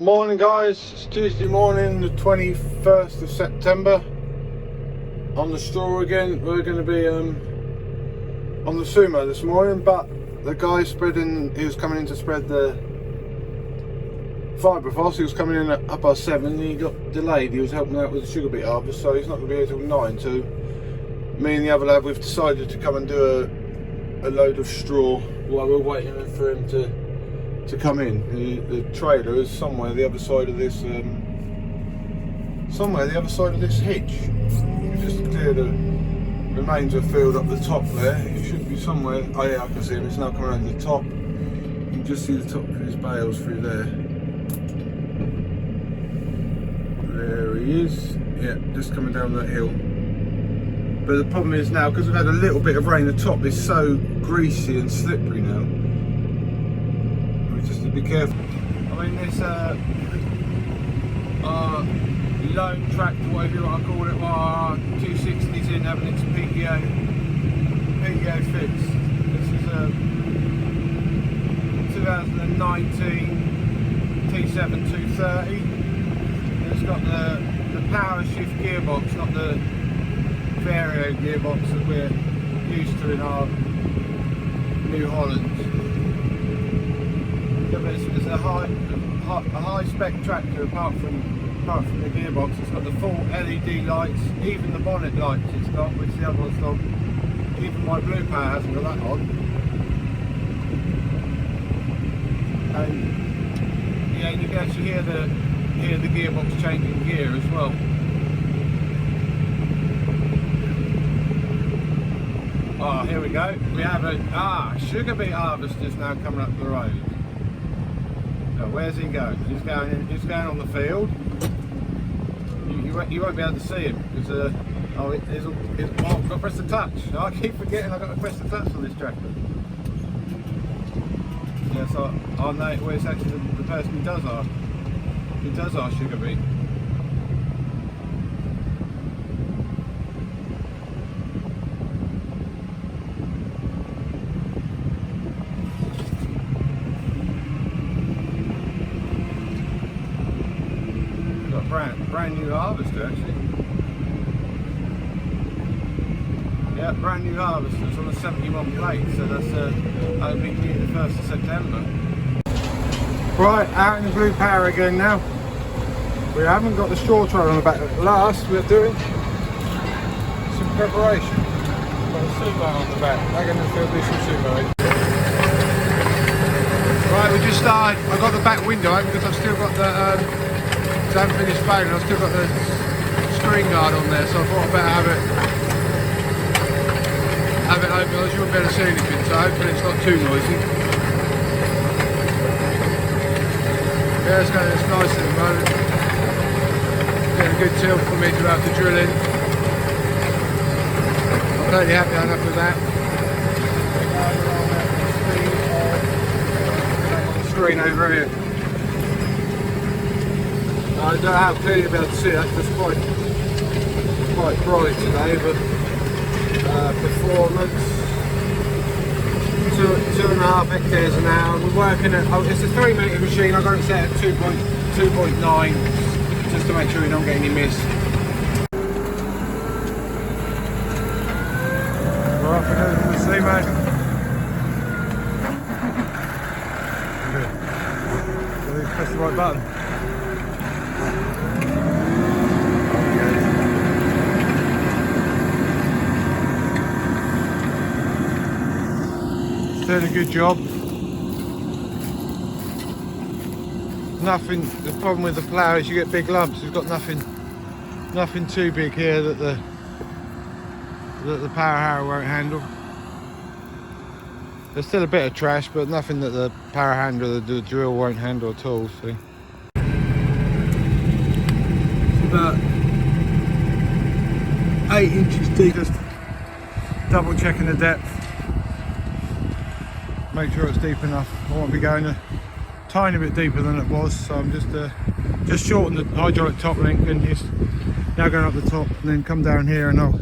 Morning guys, it's Tuesday morning the 21st of September. On the straw again. We're going to be on the sumo this morning, but the guy he was coming in to spread the fiberglass. He was coming in at 7:30 and he got delayed. He was helping out with the sugar beet harvest, so he's not going to be here till 9. So me and the other lad, we've decided to come and do a load of straw while we're waiting for him to come in. The trailer is somewhere the other side of this hitch. We just clear the remains of field up the top there. It should be somewhere. Oh yeah, I can see him. It's now coming around the top. You can just see the top of his bales through there. There he is. Yeah, just coming down that hill. But the problem is now, because we've had a little bit of rain, the top is so greasy and slippery now. Just to be careful. I mean, this loan tractor, whatever you want to call it, our 260s in having its PDO fix. This is a 2019 T7 230. It's got the power shift gearbox, not the vario gearbox that we're used to in our New Hollands. It's a high spec tractor. Apart from the gearbox, it's got the full LED lights, even the bonnet lights it's got, which the other one's got. Even my blue power hasn't got that on. And yeah, you can actually hear the gearbox changing gear as well. Oh, here we go. We have a sugar beet harvester's now coming up the road. So where's he going? He's going on the field. You won't be able to see him because I've got to press the touch. I keep forgetting I've got to press the touch on this tractor. Yeah, so I know where it's actually the person who does our sugar beet. Brand new harvester actually. Yeah, brand new harvester. It's on a 71 plate, so that's opening new the 1st of September. Right, out in the blue power again now. We haven't got the straw trailer on the back. At last we're doing some preparation. Got a sumo on the back. They're going to do some sumo. Right, we just started. I got the back window open because I've still got the I haven't finished baling. I've still got the screen guard on there, so I thought I'd better have it open, otherwise you won't be able to see anything, so hopefully it's not too noisy. Yeah, it's nice at the moment. Getting a good tilt for me to have to drill in. I'm totally happy enough with that. On the screen over here. I don't know how clearly you'll be able to see that, it's quite bright today, but performance, 2.5 hectares an hour. We're working at, it's a 3 metre machine. I've got it set at 2.9 just to make sure we don't get any miss. We're off again to the sea, mate. Good. Press the right button. Doing a good job. The problem with the plough is you get big lumps. We've got nothing too big here that the power harrow won't handle. There's still a bit of trash, but nothing that the power handle, the drill won't handle at all. See, it's about 8 inches deep. Just double checking the depth. Make sure it's deep enough. I won't be going a tiny bit deeper than it was, so I'm just shorten the hydraulic top link and just now going up the top and then come down here and I'll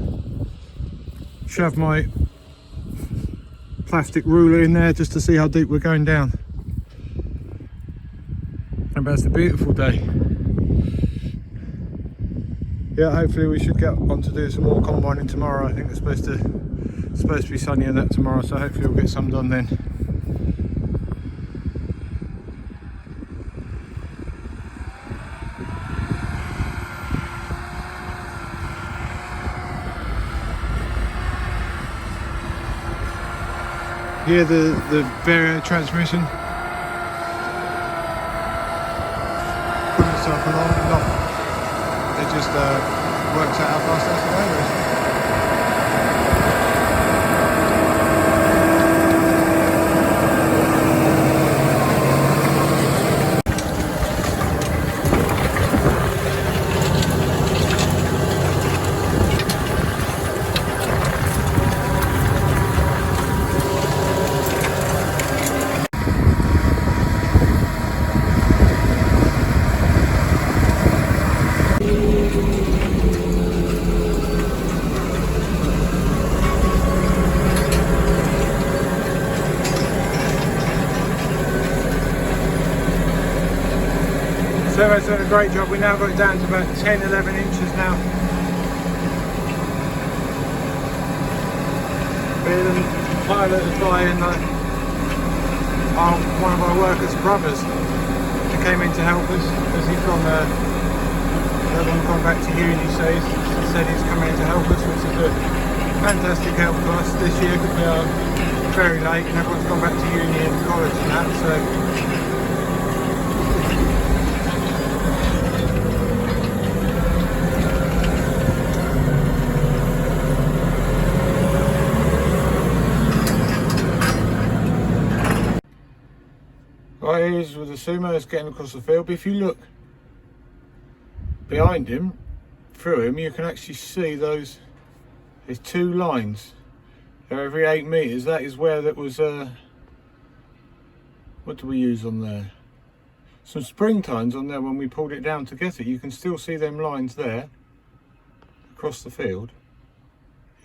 shove my plastic ruler in there just to see how deep we're going down. but it's a beautiful day. Yeah, hopefully we should get on to do some more combining tomorrow. I think it's supposed to be sunny and that tomorrow, so hopefully we'll get some done then. Hear the vidoe transmission putting itself along and not. It just works out how fast that's the way. Servo's done a great job. We now got it down to about 10-11 inches now. Being piloted by one of our workers' brothers who came in to help us because he's gone back to uni, so he said he's coming in to help us, which is a fantastic help to us this year because we are very late and everyone's gone back to uni and college and that, so right, here's with the sumo getting across the field, but if you look behind him, through him, you can actually see there's two lines. They're every 8 metres. That is where that was, what do we use on there? Some spring tines on there when we pulled it down to get it. You can still see them lines there, across the field,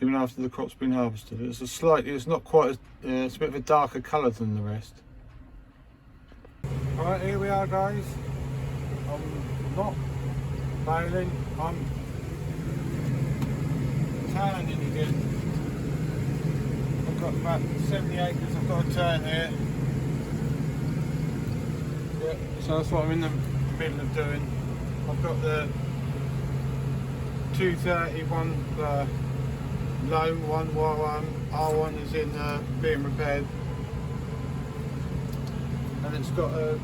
even after the crop's been harvested. It's not quite, it's a bit of a darker colour than the rest. Alright, here we are guys. I'm not baling, I'm turning again. I've got about 70 acres I've got to turn here. Yeah, so that's what I'm in the middle of doing. I've got the 231 loan one while R1 is in being repaired. And it's got a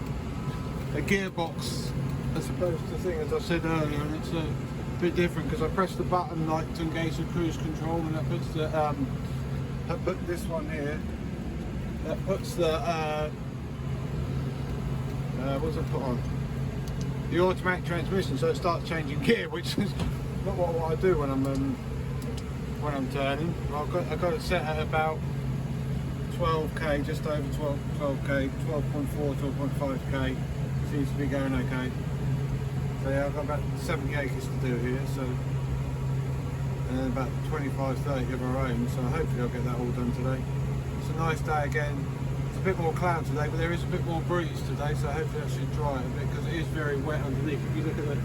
gearbox as opposed to thing, as I said earlier, and it's a bit different because I press the button like to engage the cruise control, and that puts the that put this one here, that puts the what's it put on? The automatic transmission, so it starts changing gear, which is not what I do when I'm turning. I've got it set at about 12k, just over 12k, 12.4, 12.5k, seems to be going okay. So yeah, I've got about 70 acres to do here, so and then about 25-30 of our own, so hopefully I'll get that all done today. It's a nice day again. It's a bit more cloud today, but there is a bit more breeze today, so hopefully that should dry it a bit because it is very wet underneath. If you look at the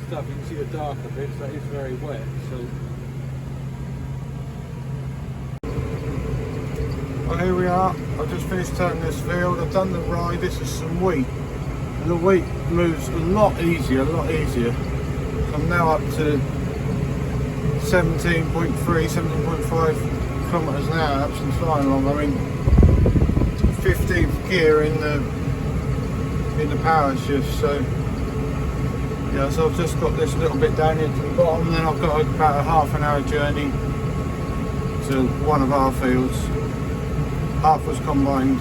stuff, you can see the darker bits, that is very wet. So well, here we are. I've just finished turning this field. I've done the rye. This is some wheat, and the wheat moves a lot easier. I'm now up to 17.3, 17.5 kilometres an hour, absolutely flying along. I'm in 15th gear in the power shift, so yeah, so I've just got this little bit down here to the bottom, and then I've got about a half an hour journey to one of our fields. Half was combined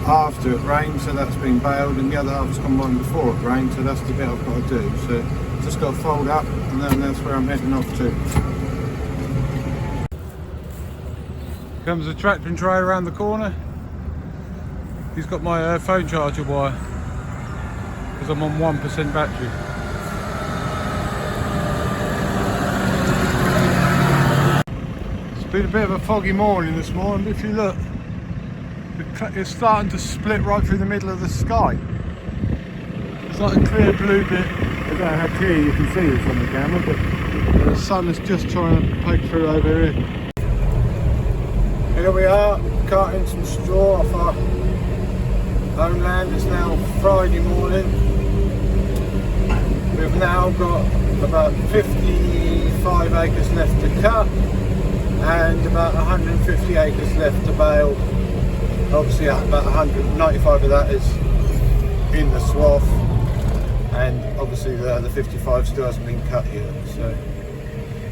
after it rained, so that's been baled, and the other half was combined before it rained, so that's the bit I've got to do. So just got to fold up, and then that's where I'm heading off to. Comes a tractor and tray around the corner. He's got my phone charger wire because I'm on 1% battery. It's been a bit of a foggy morning this morning, but if you look, it's starting to split right through the middle of the sky. like a clear blue bit. I don't know how clear you can see this on the camera, but the sun is just trying to poke through over here. Here we are, carting some straw off our own land. It's now Friday morning. We've now got about 55 acres left to cut and about 150 acres left to bale. Obviously about 195 of that is in the swath, and obviously the 55 still hasn't been cut yet, so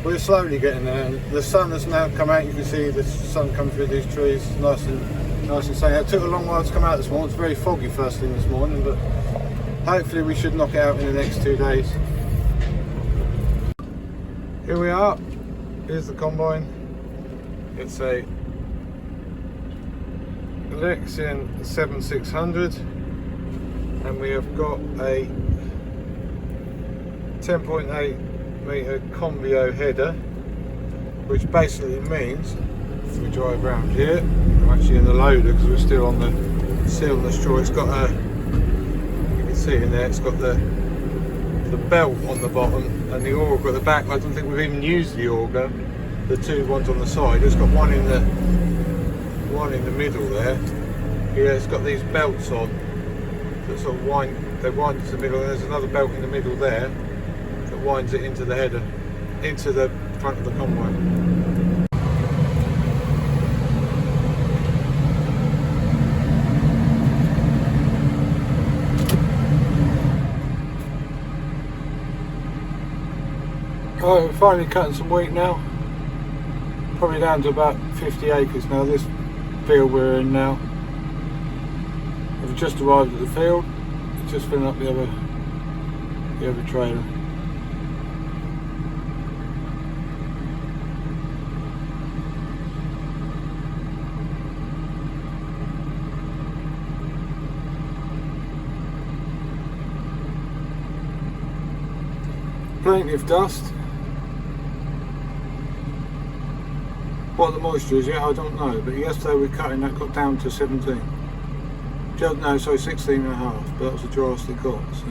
we're slowly getting there. The sun has now come out. You can see the sun come through these trees, nice and sunny. It took a long while to come out this morning. It's very foggy first thing this morning, but hopefully we should knock it out in the next 2 days. Here we are. Here's the combine. It's a Lexion 7600, and we have got a 10.8 metre Convio header, which basically means if we drive around here, we're actually in the loader because we're still on the straw. It's got a, you can see in there, it's got the belt on the bottom and the auger at the back. I don't think we've even used the auger. The two ones on the side. It's got one in the middle there. Yeah, it's got these belts on that sort of wind into the middle, and there's another belt in the middle there that winds it into the header, into the front of the combine. Right, we're finally cutting some wheat now. Probably down to about 50 acres now, this field we're in now. We've just arrived at the field, just filling up the other trailer. Plenty of dust. What the moisture is yet, I don't know, but yesterday we cut and that got down to 17. No, sorry, 16 and a half, but that was the driest it got, so.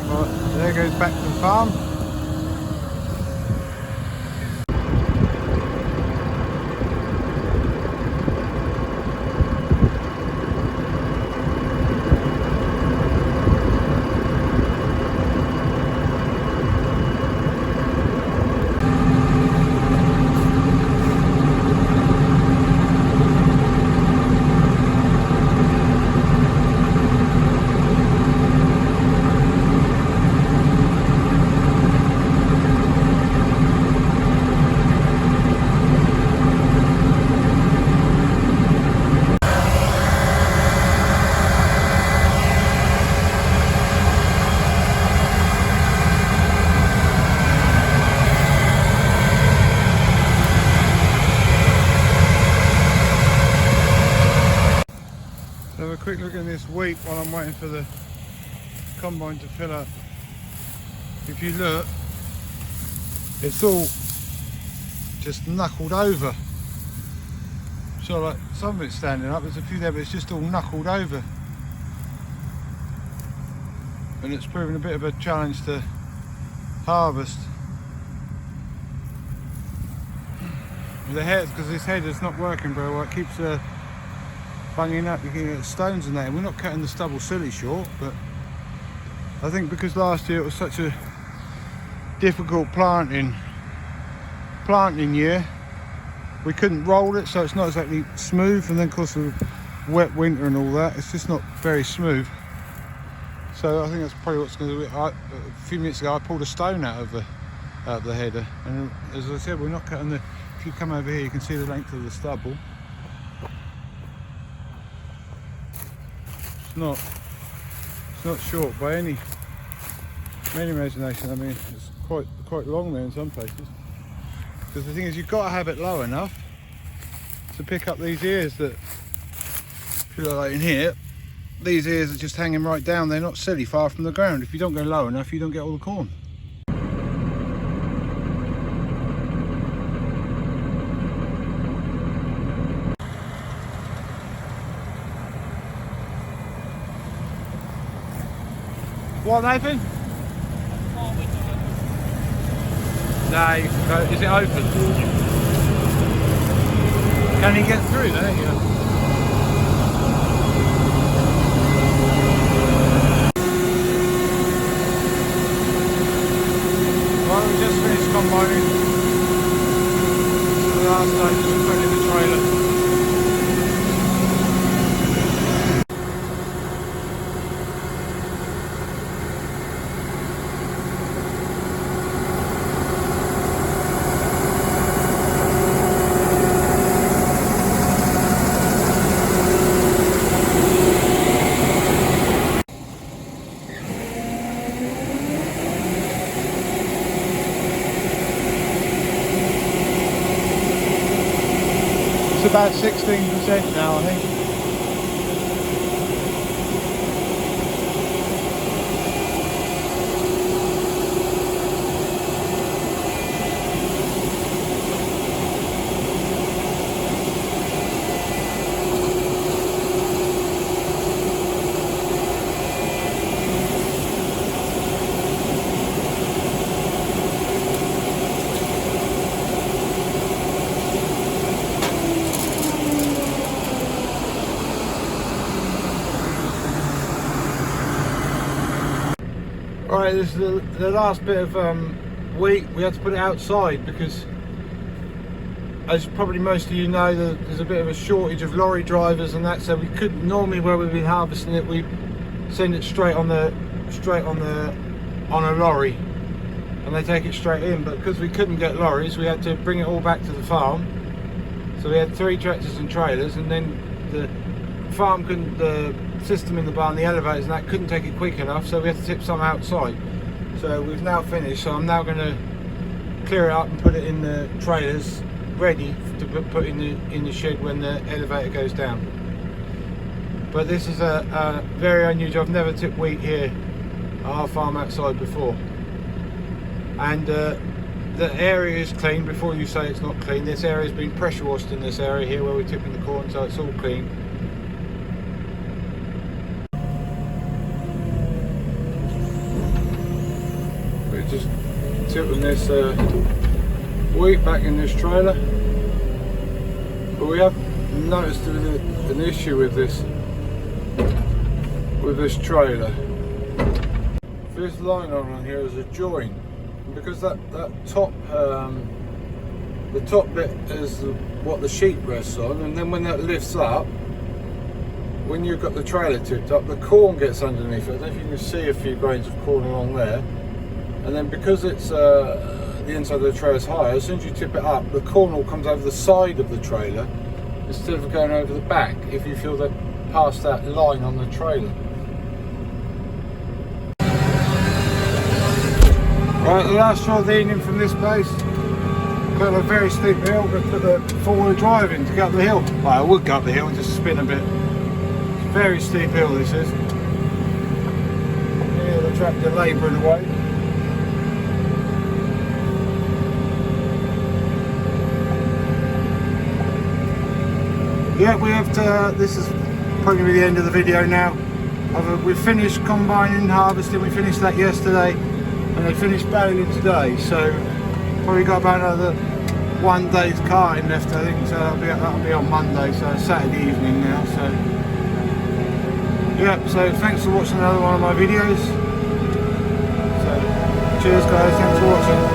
Right, there goes back to the farm. Have a quick look at this wheat while I'm waiting for the combine to fill up. If you look, it's all just knuckled over. So like some of it's standing up, there's a few there, but it's just all knuckled over. And it's proven a bit of a challenge to harvest. The head, because this header's not working very well, it keeps bunging up. You can get stones in there. We're not cutting the stubble silly short, but I think because last year it was such a difficult planting year, we couldn't roll it, so it's not exactly smooth, and then of course the wet winter and all that, it's just not very smooth. So I think that's probably what's going to do it. A few minutes ago I pulled a stone out of the header, and as I said, we're not cutting the, if you come over here you can see the length of the stubble. It's not short by any imagination. I mean, it's quite long there in some places. Because the thing is, you've got to have it low enough to pick up these ears that, if you look like in here, these ears are just hanging right down. They're not silly far from the ground. If you don't go low enough, you don't get all the corn. What, Nathan? No, you can go. Is it open? Can he get through there? Yeah. Well, we just finished combining. The last stage is putting in the trailer. It's about 16% now, I think. Right, this is the last bit of wheat. We had to put it outside because, as probably most of you know, there's a bit of a shortage of lorry drivers and that. So we couldn't normally, where we've been harvesting it, we send it straight on a lorry, and they take it straight in. But because we couldn't get lorries, we had to bring it all back to the farm. So we had 3 tractors and trailers, and then the farm couldn't. The system in the barn, the elevators and that, couldn't take it quick enough, so we had to tip some outside. So we've now finished, so I'm now going to clear it up and put it in the trailers ready to put in the shed when the elevator goes down. But this is a very unusual. I've never tipped wheat here at our farm outside before, and the area is clean. Before you say it's not clean, this area has been pressure washed in this area here where we're tipping the corn, so it's all clean. Just tipping this wheat back in this trailer, but we have noticed an issue with this trailer. This line on here is a join, and because that top the top bit is what the sheet rests on, and then when that lifts up, when you've got the trailer tipped up, the corn gets underneath it. I don't know if you can see a few grains of corn along there. And then because it's the inside of the trailer is higher, as soon as you tip it up, the corn all comes over the side of the trailer instead of going over the back, if you feel that past that line on the trailer. Right, the last straw of the evening from this place. Got a very steep hill, but put the 4-wheel drive in to go up the hill. Well, I would go up the hill and just spin a bit. It's a very steep hill, this is. Here the tractor labouring away. Yeah, we have to, this is probably going to be the end of the video now. We've finished combining, harvesting, we finished that yesterday, and they finished baling today, so probably got about another 1 day's carting left, I think, so that'll be on Monday, so Saturday evening now. So yeah, so thanks for watching another one of my videos. So cheers guys, thanks for watching.